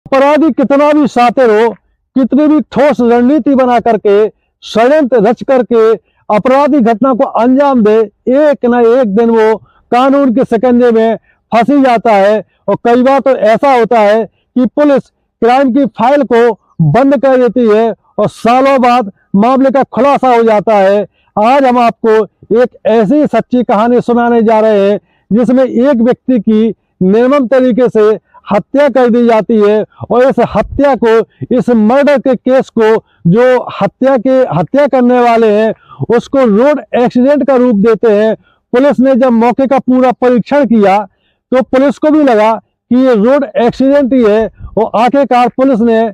अपराधी कितना भी शातिर हो, कितनी भी ठोस रणनीति बना करके, षड्यंत्र रच करके अपराधी घटना को अंजाम दे, एक ना एक दिन वो कानून के शिकंजे में फंसी जाता है। और कई बार तो ऐसा होता है कि पुलिस क्राइम की फाइल को बंद कर देती है और सालों बाद मामले का खुलासा हो जाता है। आज हम आपको एक ऐसी सच्ची कहानी सुनाने जा रहे हैं जिसमें एक व्यक्ति की निर्मम तरीके से हत्या कर दी जाती है और इस हत्या को, इस मर्डर के केस को जो हत्या करने वाले हैं उसको रोड एक्सीडेंट का रूप देते हैं। पुलिस ने जब मौके का पूरा परीक्षण किया तो पुलिस को भी लगा कि ये रोड एक्सीडेंट ही है और आखिरकार पुलिस ने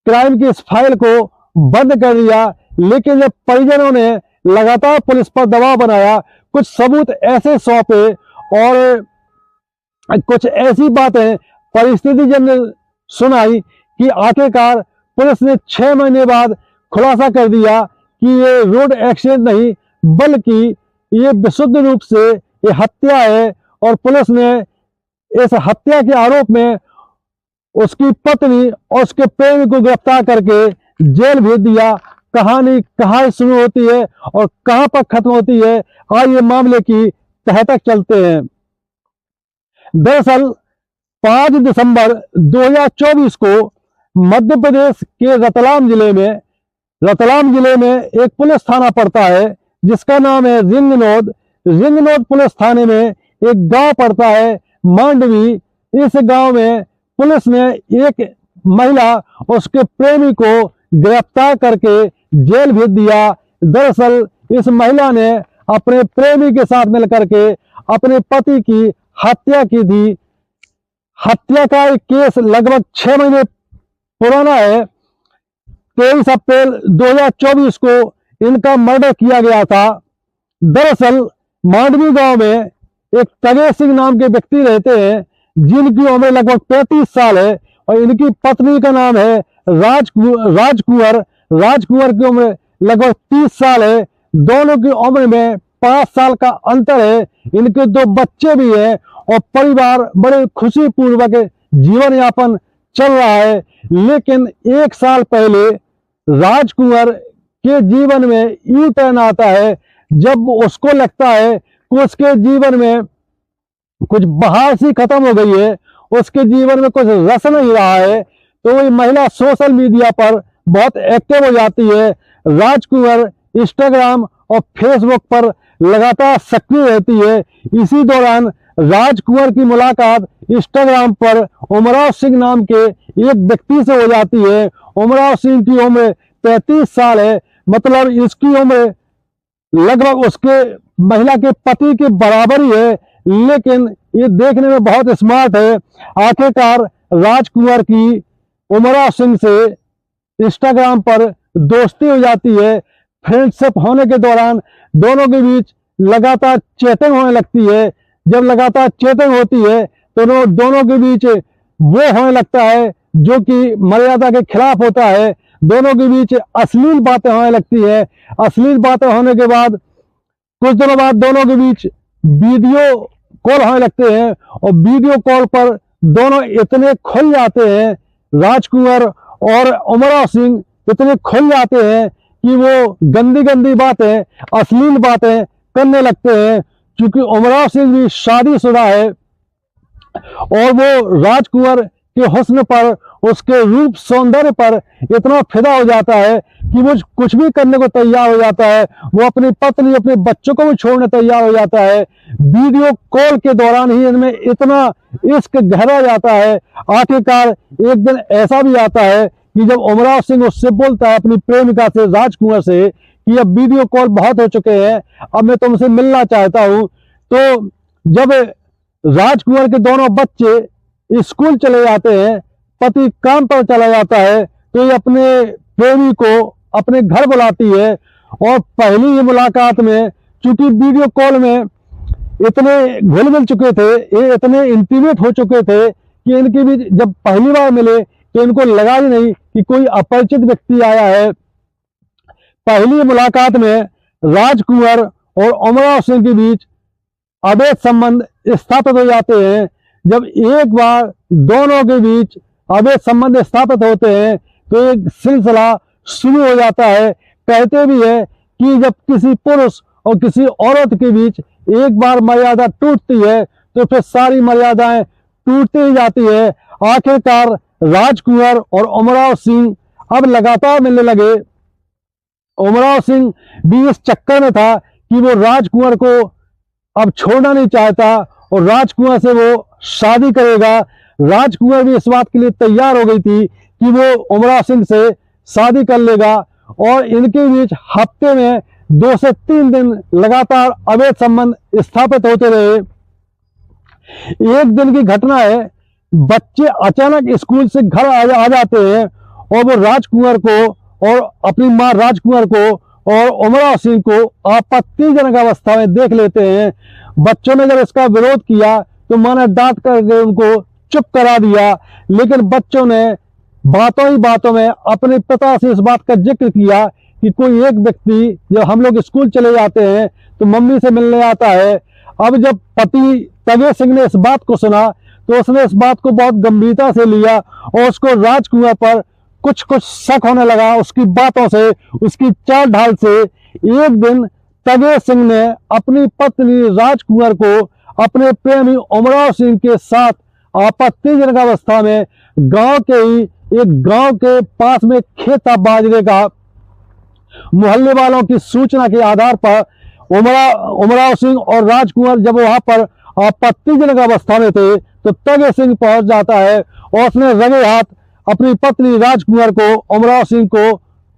क्राइम की इस फाइल को बंद कर दिया। लेकिन जब परिजनों ने लगातार पुलिस पर दबाव बनाया, कुछ सबूत ऐसे सौंपे और कुछ ऐसी बातें परिस्थिति जब ने सुनाई कि आखिरकार पुलिस ने 6 महीने बाद खुलासा कर दिया कि ये रोड एक्सीडेंट नहीं बल्कि ये विशुद्ध रूप से ये हत्या है। और पुलिस ने इस हत्या के आरोप में उसकी पत्नी और उसके प्रेमी को गिरफ्तार करके जेल भेज दिया। कहानी कहाँ शुरू होती है और कहां पर खत्म होती है, आइए मामले की तह तक चलते हैं। दरअसल 5 दिसंबर 2024 को मध्य प्रदेश के रतलाम जिले में एक पुलिस थाना पड़ता है जिसका नाम है रिंगनोद पुलिस थाने में एक गांव पड़ता है मांडवी। इस गांव में पुलिस ने एक महिला और उसके प्रेमी को गिरफ्तार करके जेल भेज दिया। दरअसल इस महिला ने अपने प्रेमी के साथ मिलकर के अपने पति की हत्या की थी। हत्या का एक केस लगभग 6 महीने पुराना है। 23 अप्रैल 2024 को इनका मर्डर किया गया था। दरअसल मांडवी गांव में एक तगे सिंह नाम के व्यक्ति रहते हैं जिनकी उम्र लगभग 35 साल है और इनकी पत्नी का नाम है राजकुंवर की उम्र लगभग 30 साल है। दोनों की उम्र में 5 साल का अंतर है। इनके 2 बच्चे भी हैं और परिवार बड़े खुशी पूर्वक जीवन यापन चल रहा है। लेकिन 1 साल पहले राजकुंवर के जीवन में यू टर्न आता है जब उसको लगता है कि उसके जीवन में कुछ बहार सी खत्म हो गई है, उसके जीवन में कुछ रस नहीं रहा है। तो वही महिला सोशल मीडिया पर बहुत एक्टिव हो जाती है। राजकुंवर इंस्टाग्राम और फेसबुक पर लगातार सक्रिय रहती है। इसी दौरान राजकुंवर की मुलाकात इंस्टाग्राम पर उमराव सिंह नाम के एक व्यक्ति से हो जाती है। उमराव सिंह की उम्र 35 साल है, मतलब इसकी उम्र लगभग उसके महिला के पति के बराबर ही है। लेकिन ये देखने में बहुत स्मार्ट है। आखिरकार राजकुंवर की उमराव सिंह से इंस्टाग्राम पर दोस्ती हो जाती है। फ्रेंडशिप होने के दौरान दोनों के बीच लगातार चैटिंग होने लगती है। जब लगातार चैटिंग होती है तो दोनों के बीच वो होने लगता है जो कि मर्यादा के खिलाफ होता है। दोनों के बीच अश्लील बातें होने लगती है। अश्लील बातें होने के बाद कुछ दिनों बाद दोनों के बीच वीडियो कॉल होने लगते हैं और वीडियो कॉल पर दोनों इतने खुल जाते हैं, राजकुंवर और उमराव सिंह इतने खुल जाते हैं कि वो गंदी गंदी बातें, अश्लील बातें करने लगते हैं। क्योंकि उमराव सिंह भी शादीशुदा है और वो राजकुंवर के हुस्न पर, उसके रूप सौंदर्य पर इतना फिदा हो जाता है कि वो कुछ भी करने को तैयार हो जाता है। वो अपनी पत्नी, अपने बच्चों को भी छोड़ने तैयार हो जाता है। वीडियो कॉल के दौरान ही इनमें इतना इश्क गहरा जाता है। आखिरकार एक दिन ऐसा भी आता है कि जब उमराव सिंह उससे बोलता है, अपनी प्रेमिका से, राजकुंवर से, कि अब वीडियो कॉल बहुत हो चुके हैं, अब मैं तुमसे मिलना चाहता हूं। तो जब राजकुंवर के दोनों बच्चे स्कूल चले जाते हैं, पति काम पर चला जाता है, तो ये अपने प्रेमी को अपने घर बुलाती है। और पहली ही मुलाकात में, चूंकि वीडियो कॉल में इतने घुल मिल चुके थे, ये इतने इंटीमेट हो चुके थे कि इनके बीच जब पहली बार मिले तो इनको लगा ही नहीं कि कोई अपरिचित व्यक्ति आया है। पहली मुलाकात में राजकुंवर और उमराव सिंह के बीच अवैध संबंध स्थापित हो जाते हैं। जब एक बार दोनों के बीच अवैध संबंध स्थापित होते हैं तो एक सिलसिला शुरू हो जाता है। कहते भी है कि जब किसी पुरुष और किसी औरत के बीच एक बार मर्यादा टूटती है तो फिर सारी मर्यादाएं टूटती ही जाती है। आखिरकार राजकुंवर और उमराव सिंह अब लगातार मिलने लगे। उमराव सिंह भी इस चक्कर में था कि वो राजकुंवर को अब छोड़ना नहीं चाहता और राजकुंवर से वो शादी करेगा। राजकुंवर भी इस बात के लिए तैयार हो गई थी कि वो उमराव सिंह से शादी कर लेगा और इनके बीच हफ्ते में 2 से 3 दिन लगातार अवैध संबंध स्थापित होते रहे। एक दिन की घटना है, बच्चे अचानक स्कूल से घर आ जाते हैं और वो राजकुंवर को और अपनी मां राजकुंवर को और उमराव सिंह को आपत्तिजनक अवस्था में देख लेते हैं। बच्चों ने जब इसका विरोध किया तो मां ने डांट करके उनको चुप करा दिया, लेकिन बच्चों ने बातों ही बातों में अपने पिता से इस बात का जिक्र किया कि कोई एक व्यक्ति जब हम लोग स्कूल चले जाते हैं तो मम्मी से मिलने आता है। अब जब पति तगे सिंह ने इस बात को सुना तो उसने इस बात को बहुत गंभीरता से लिया और उसको राजकुंवर पर कुछ शक होने लगा उसकी बातों से, उसकी चाल ढाल से। एक दिन तगे सिंह ने अपनी पत्नी राजकुंवर को अपने प्रेमी उमराव सिंह के साथ आपत्तिजनक अवस्था में गांव के ही एक गांव के पास में खेत था बाजरे का, मोहल्ले वालों की सूचना के आधार पर उमराव सिंह और राजकुंवर जब वहां पर आपत्तिजनक अवस्था में थे तो तगे सिंह पहुंच जाता है और उसने रंगे हाथ अपनी पत्नी राजकुंवर को उमराव सिंह को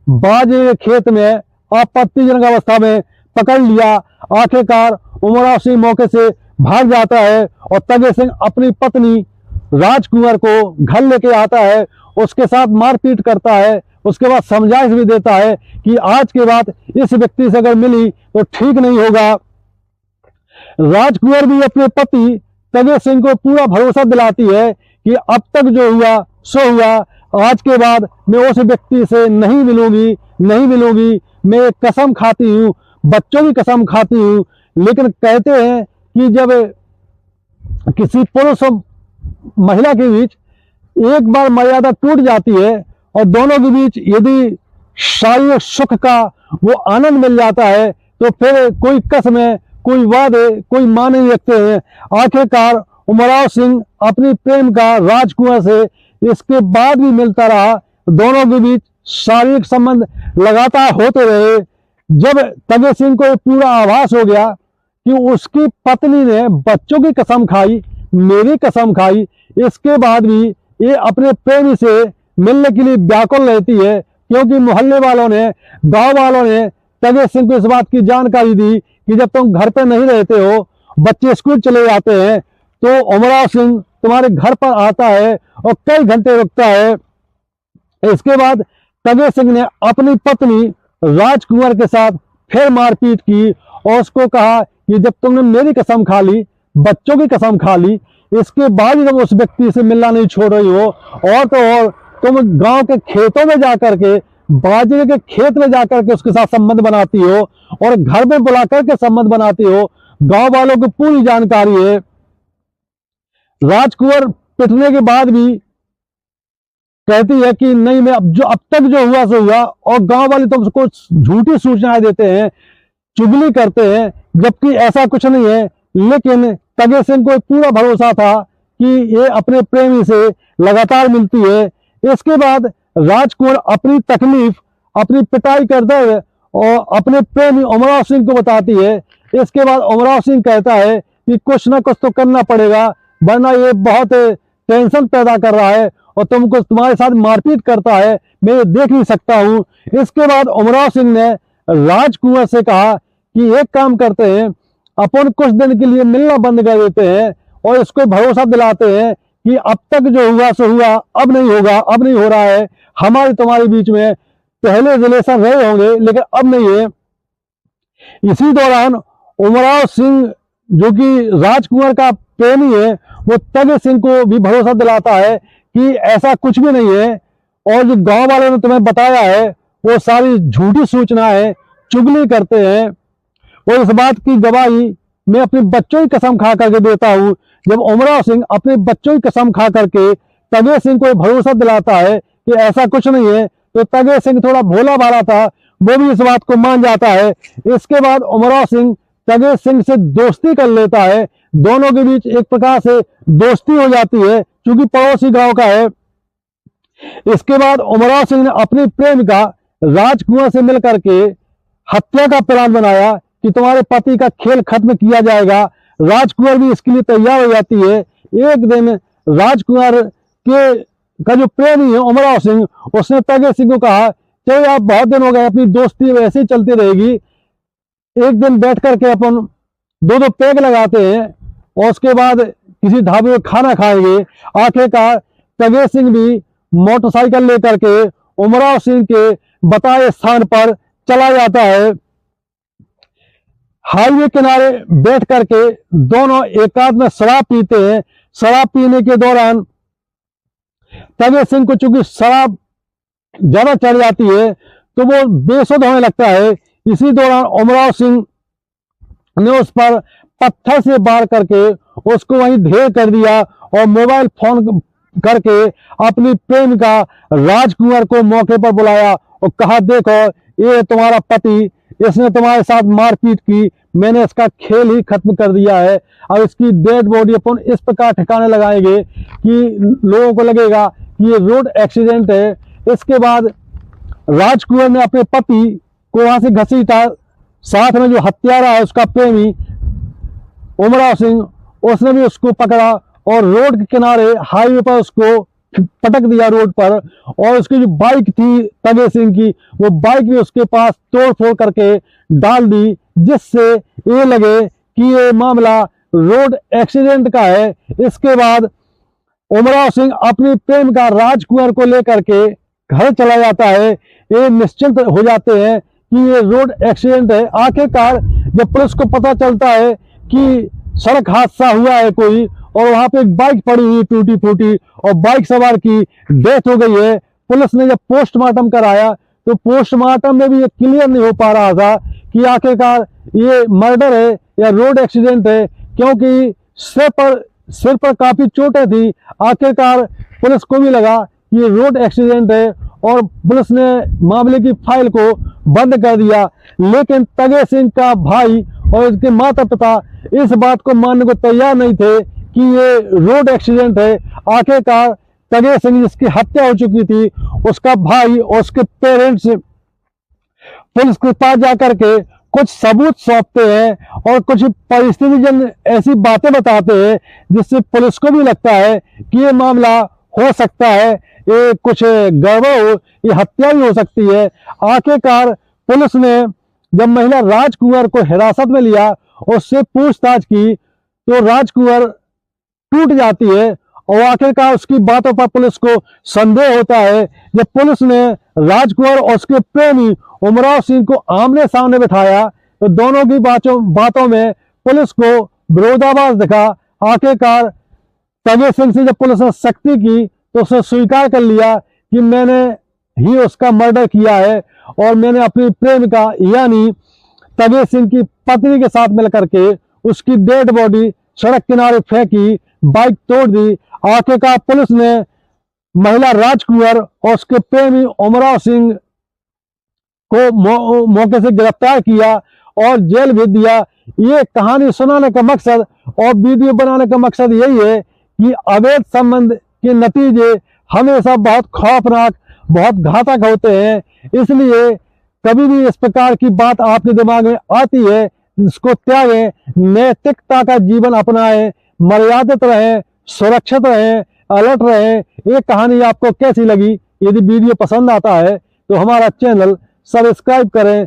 बाजरे के खेत में आपत्तिजनक अवस्था में पकड़ लिया। आखिरकार उमराव सिंह मौके से भाग जाता है और तगे सिंह अपनी पत्नी राजकुंवर को घर लेके आता है, उसके साथ मारपीट करता है, उसके बाद समझाइश भी देता है कि आज के बाद इस व्यक्ति से अगर मिली तो ठीक नहीं होगा। राजकुंवर भी अपने पति तगे सिंह को पूरा भरोसा दिलाती है कि अब तक जो हुआ सो हुआ, आज के बाद मैं उस व्यक्ति से नहीं मिलूंगी। मैं एक कसम खाती हूँ, बच्चों की कसम खाती हूँ। लेकिन कहते हैं कि जब किसी पुरुष और महिला के बीच एक बार मर्यादा टूट जाती है और दोनों के बीच यदि शारीरिक सुख का वो आनंद मिल जाता है तो फिर कोई कसमें, कोई वादे, कोई मान नहीं रखते हैं। आखिरकार उमराव सिंह अपनी प्रेम का राजकुंवर से इसके बाद भी मिलता रहा, दोनों के बीच शारीरिक संबंध लगातार होते रहे। जब तगे सिंह को पूरा आभास हो गया कि उसकी पत्नी ने बच्चों की कसम खाई, मेरी कसम खाई, इसके बाद भी ये अपने प्रेमी से मिलने के लिए व्याकुल रहती है, क्योंकि मोहल्ले वालों ने, गांव वालों ने तगे सिंह को इस बात की जानकारी दी कि जब तुम घर पे नहीं रहते हो, बच्चे स्कूल चले जाते हैं, तो उमराव सिंह तुम्हारे घर पर आता है और कई घंटे रुकता है। इसके बाद तगे सिंह ने अपनी पत्नी राजकुंवर के साथ फिर मारपीट की और उसको कहा कि जब तुमने मेरी कसम खा ली, बच्चों की कसम खा ली, इसके बाद जब उस व्यक्ति से मिलना नहीं छोड़ रही हो और तो और तुम गांव के खेतों में जाकर के, बाजरे के खेत में जाकर के उसके साथ संबंध बनाती हो और घर में बुला करके संबंध बनाती हो। गांव वालों को पूरी जानकारी है। राजकुंवर पिटने के बाद भी कहती है कि नहीं, मैं अब तक जो हुआ सो हुआ, और गांव वाले तो उसको झूठी सूचनाएं देते हैं, चुगली करते हैं, जबकि ऐसा कुछ नहीं है। लेकिन तगे सिंह को पूरा भरोसा था कि ये अपने प्रेमी से लगातार मिलती है। इसके बाद राजकुंवर अपनी तकलीफ, अपनी पिटाई कर दर्द और अपने प्रेमी उमराव सिंह को बताती है। इसके बाद उमराव सिंह कहता है कि कुछ ना कुछ तो करना पड़ेगा, वरना ये बहुत टेंशन पैदा कर रहा है और तुमको, तुम्हारे साथ मारपीट करता है, मैं ये देख नहीं सकता हूँ। इसके बाद उमराव सिंह ने राजकुंवर से कहा कि एक काम करते हैं, अपन कुछ दिन के लिए मिलना बंद कर देते हैं और इसको भरोसा दिलाते हैं कि अब तक जो हुआ सो हुआ, अब नहीं होगा, अब नहीं हो रहा है। हमारे तुम्हारे बीच में पहले रिलेशन रहे होंगे लेकिन अब नहीं है। इसी दौरान उमराव सिंह जो कि राजकुंवर का प्रेमी है, वो तगे सिंह को भी भरोसा दिलाता है कि ऐसा कुछ भी नहीं है और जो गांव वालों ने तुम्हें बताया है वो सारी झूठी सूचना है, चुगली करते हैं। और इस बात की गवाही मैं अपने बच्चों की कसम खा करके देता हूं। जब उमराव सिंह अपने बच्चों की कसम खा करके तगेर सिंह को भरोसा दिलाता है कि ऐसा कुछ नहीं है। तो तगेर सिंह थोड़ा भोला भाला था, वो भी इस बात को मान जाता है। इसके बाद उमराव सिंह तगेर सिंह से दोस्ती कर लेता है, दोनों के बीच एक प्रकार से दोस्ती हो जाती है, क्योंकि पड़ोसी गांव का है। इसके बाद उमराव सिंह ने अपनी प्रेमिका राजकुंवर से मिलकर के हत्या का प्लान बनाया कि तुम्हारे पति का खेल खत्म किया जाएगा। राजकुंवर भी इसके लिए तैयार हो जाती है। एक दिन राजकुंवर के का जो प्रेमी है उमराव सिंह, उसने तगेर सिंह को कहा, चलो आप बहुत दिन हो गए, अपनी दोस्ती वैसे ही चलती रहेगी, एक दिन बैठ करके अपन दो दो पैग लगाते हैं और उसके बाद किसी ढाबे में खाना खाएंगे। आखिरकार तगेर सिंह भी मोटरसाइकिल लेकर के उमराव सिंह के बताए स्थान पर चला जाता है। हाईवे किनारे बैठ करके दोनों एकांत में शराब पीते हैं। शराब पीने के दौरान तगेर सिंह को चूंकि शराब ज्यादा चढ़ जाती है तो वो बेसुध होने लगता है। इसी दौरान उमराव सिंह ने उस पर पत्थर से वार करके उसको वहीं ढेर कर दिया और मोबाइल फोन करके अपनी प्रेमिका राजकुंवर को मौके पर बुलाया और कहा, देखो ये तुम्हारा पति, इसने तुम्हारे साथ मारपीट की, मैंने इसका खेल ही खत्म कर दिया है। अब इसकी डेड बॉडी अपन इस प्रकार ठिकाने लगाएंगे कि लोगों को लगेगा कि ये रोड एक्सीडेंट है। इसके बाद राजकुंवर ने अपने पति को वहां से घसीटा, साथ में जो हत्यारा है उसका प्रेमी उमराव सिंह, उसने भी उसको पकड़ा और रोड के किनारे हाईवे पर उसको पटक दिया रोड पर। और उसकी जो बाइक थी तगेर सिंह की, वो बाइक भी उसके पास तोड़ फोड़ करके डाल दी, जिससे ये लगे कि ये मामला रोड एक्सीडेंट का है। इसके बाद उमराव सिंह अपनी प्रेमिका राजकुंवर को लेकर के घर चला जाता है। ये निश्चिंत हो जाते हैं कि ये रोड एक्सीडेंट है। आखिरकार जब पुलिस को पता चलता है कि सड़क हादसा हुआ है कोई और वहां पे एक बाइक पड़ी हुई टूटी फूटी और बाइक सवार की डेथ हो गई है, पुलिस ने जब पोस्टमार्टम कराया तो पोस्टमार्टम में भी ये क्लियर नहीं हो पा रहा था कि आखिरकार ये मर्डर है या रोड एक्सीडेंट है, क्योंकि सिर पर काफी चोटें थी। आखिरकार पुलिस को भी लगा कि ये रोड एक्सीडेंट है और पुलिस ने मामले की फाइल को बंद कर दिया। लेकिन तगेर सिंह का भाई और इसके माता पिता इस बात को मानने को तैयार नहीं थे कि ये रोड एक्सीडेंट है। आखिरकार तगेर सिंह जिसकी हत्या हो चुकी थी, उसका भाई और उसके पेरेंट्स पुलिस के पास जाकर के कुछ सबूत सौंपते हैं और कुछ परिस्थितिजन्य ऐसी बातें बताते हैं जिससे पुलिस को भी लगता है कि ये मामला हो सकता है, ये कुछ गड़बड़ हो, ये हत्या भी हो सकती है। आखिरकार पुलिस ने जब महिला राजकुंवर को हिरासत में लिया और उससे पूछताछ की तो राजकुंवर टूट जाती है और आखिरकार उसकी बातों पर पुलिस को संदेह होता है। जब पुलिस ने राजकुंवर और उसके प्रेमी उमराव सिंह को आमने सामने बिठाया तो दोनों की बातों में पुलिस को विरोधाभास दिखा। आखिरकार तगेर सिंह से जब पुलिस ने सख्ती की तो उसने स्वीकार कर लिया कि मैंने ही उसका मर्डर किया है और मैंने अपनी प्रेमिका यानी तगेर सिंह की पत्नी के साथ मिलकर के उसकी डेड बॉडी सड़क किनारे फेंकी, बाइक तोड़ दी। आखिरकार पुलिस ने महिला राजकुंवर और उसके प्रेमी उमराव सिंह को मौके से गिरफ्तार किया और जेल भेज दिया। ये कहानी सुनाने का मकसद और वीडियो बनाने का मकसद यही है कि अवैध संबंध के नतीजे हमेशा बहुत खौफनाक, बहुत घातक होते हैं। इसलिए कभी भी इस प्रकार की बात आपके दिमाग में आती है, इसको त्यागें, नैतिकता का जीवन अपनाएं, मर्यादित रहें, सुरक्षित रहें, अलर्ट रहें। ये कहानी आपको कैसी लगी? यदि वीडियो पसंद आता है तो हमारा चैनल सब्सक्राइब करें।